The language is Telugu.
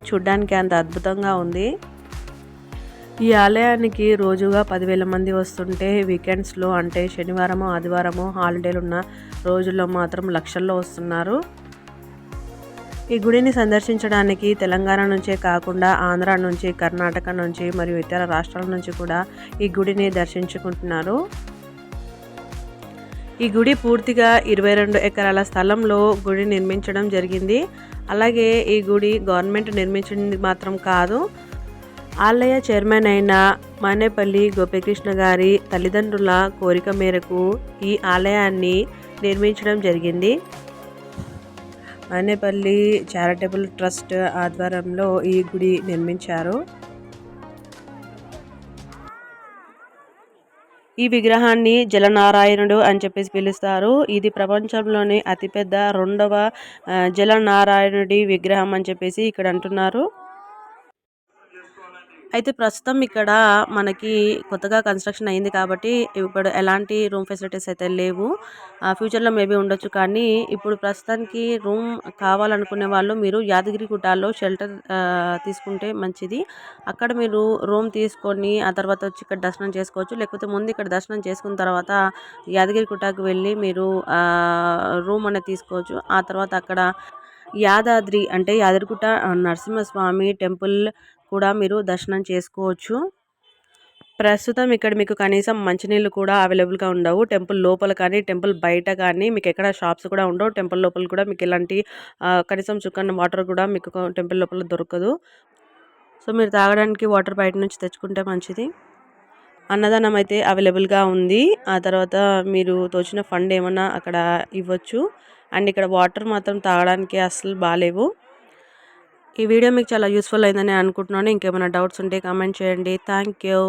చూడ్డానికి అంత అద్భుతంగా ఉంది. ఈ ఆలయానికి రోజుగా 10,000 మంది వస్తుంటే వీకెండ్స్లో అంటే శనివారము ఆదివారము హాలిడేలు ఉన్న రోజుల్లో మాత్రం లక్షల్లో వస్తున్నారు. ఈ గుడిని సందర్శించడానికి తెలంగాణ నుంచే కాకుండా ఆంధ్ర నుంచి, కర్ణాటక నుంచి మరియు ఇతర రాష్ట్రాల నుంచి కూడా ఈ గుడిని దర్శించుకుంటున్నారు. ఈ గుడి పూర్తిగా 22 ఎకరాల స్థలంలో గుడి నిర్మించడం జరిగింది. అలాగే ఈ గుడి గవర్నమెంట్ నిర్మించింది మాత్రం కాదు, ఆలయ చైర్మన్ అయిన మానేపల్లి గోపీకృష్ణ గారి తల్లిదండ్రుల కోరిక మేరకు ఈ ఆలయాన్ని నిర్మించడం జరిగింది. మానేపల్లి చారిటబుల్ ట్రస్ట్ ఆధ్వర్యంలో ఈ గుడి నిర్మించారు. ఈ విగ్రహాన్ని జలనారాయణుడు అని చెప్పేసి పిలుస్తారు. ఇది ప్రపంచంలోని అతిపెద్ద 2వ జలనారాయణుడి విగ్రహం అని చెప్పేసి ఇక్కడ అంటున్నారు. అయితే ప్రస్తుతం ఇక్కడ మనకి కొత్తగా కన్స్ట్రక్షన్ అయింది కాబట్టి ఇప్పుడు ఎలాంటి రూమ్ ఫెసిలిటీస్ అయితే లేవు. ఫ్యూచర్లో మేబీ ఉండొచ్చు, కానీ ఇప్పుడు ప్రస్తుతానికి రూమ్ కావాలనుకునే వాళ్ళు మీరు యాదగిరిగుట్టలో షెల్టర్ తీసుకుంటే మంచిది. అక్కడ మీరు రూమ్ తీసుకొని ఆ తర్వాత వచ్చి ఇక్కడ దర్శనం చేసుకోవచ్చు. లేకపోతే ముందు ఇక్కడ దర్శనం చేసుకున్న తర్వాత యాదగిరిగుట్టకు వెళ్ళి మీరు రూమ్ అనేది తీసుకోవచ్చు. ఆ తర్వాత అక్కడ యాదాద్రి అంటే యాదగిరిగుట్ట నరసింహస్వామి టెంపుల్ కూడా మీరు దర్శనం చేసుకోవచ్చు. ప్రస్తుతం ఇక్కడ మీకు కనీసం మంచినీళ్ళు కూడా అవైలబుల్గా ఉండవు. టెంపుల్ లోపల కానీ టెంపుల్ బయట కానీ మీకు ఎక్కడ షాప్స్ కూడా ఉండవు. టెంపుల్ లోపల కూడా మీకు ఎలాంటి కనీసం చుక్కన్న వాటర్ కూడా మీకు టెంపుల్ లోపల దొరకదు. సో మీరు తాగడానికి వాటర్ బయట నుంచి తెచ్చుకుంటే మంచిది. అన్నదానం అయితే అవైలబుల్గా ఉంది. ఆ తర్వాత మీరు తోచిన ఫండ్ ఏమన్నా అక్కడ ఇవ్వచ్చు. అండ్ ఇక్కడ వాటర్ మాత్రం తాగడానికి అస్సలు బాగాలేవు. ఈ వీడియో మీకు చాలా యూస్ఫుల్ అయిందని అనుకుంటున్నాను. ఇంకేమైనా డౌట్స్ ఉంటే కామెంట్ చేయండి. Thank you.